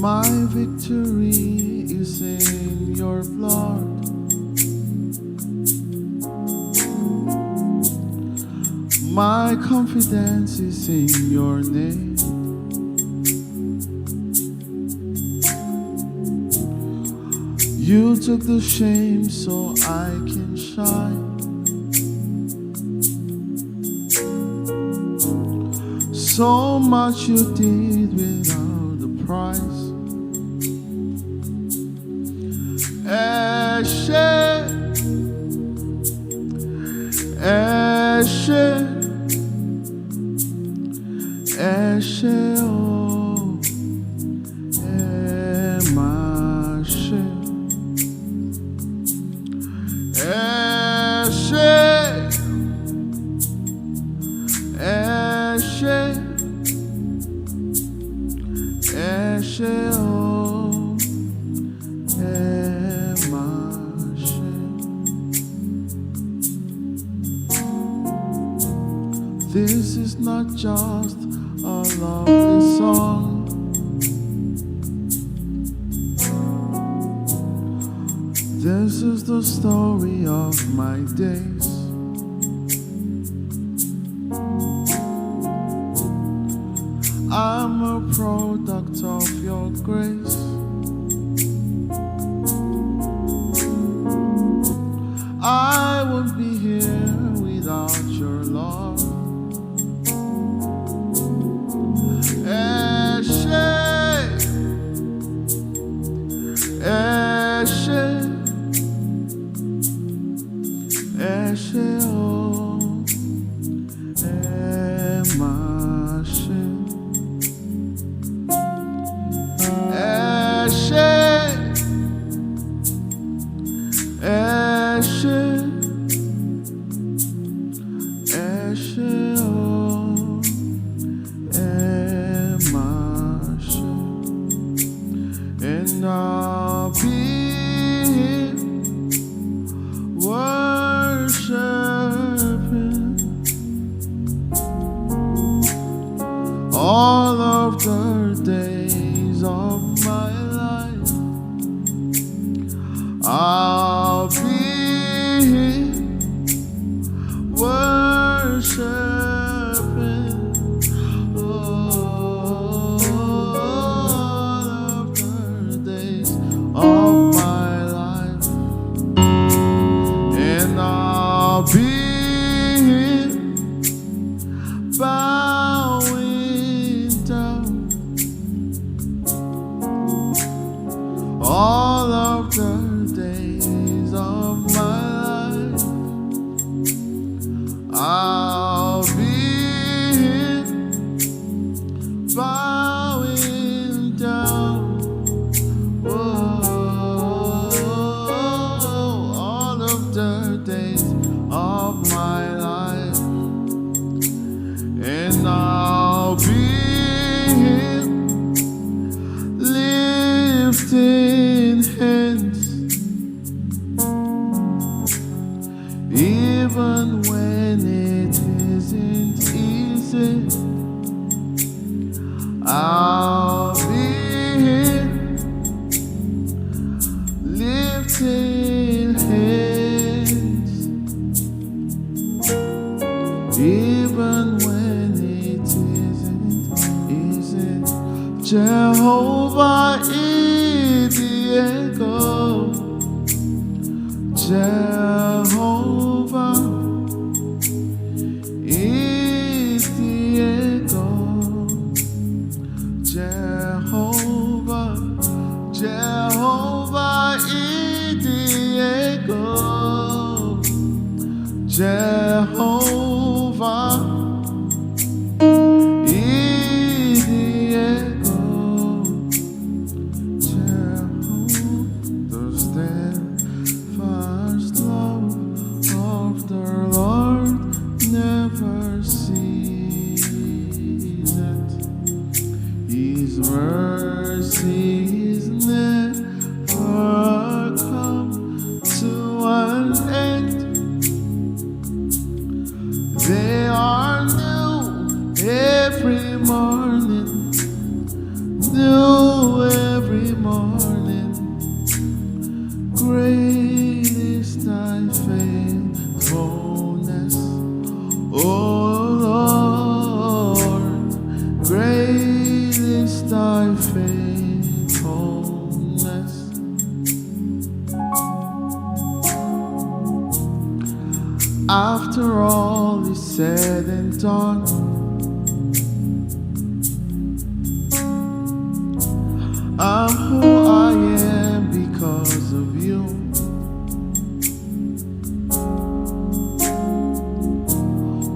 My victory is in your blood. My confidence is in your name. You took the shame so I can shine. So much you did without the price. Eshe, Eshe, Eshe, oh, Emashe, Eshe, Eshe, Eshe, oh, Emashe. This is not just a lovely song. This is the story of my days. I'm a product of your grace. I won't be here without your love. Eshe, Eshe, Eshe, oh, Emashe, Eshe, Eshe, Eshe, oh, Emashe. And I'll be worshiping all of the days of my life. I'll be worshiping all of the days of my life, and I'll be bowing down all of the days of my life. I'll be bowing down, all of the days of my life, and I'll be lifting hands, even when it isn't easy. I'll be lifting hands, even when it isn't easy. Jehovah Idiego, Jehovah Idiego, Jehovah, Jehovah Idiego, Jehovah Idiego, Jehovah, the steadfast love His mercies never come to an end. They are new every morning, new every morning. Great is thy faithfulness, O Lord. Great is thy faithfulness. After all is said and done, I'm who I am because of you.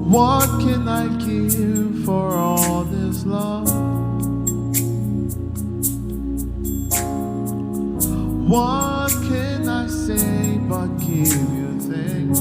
What can I give for all this love? What can I say but give you thanks?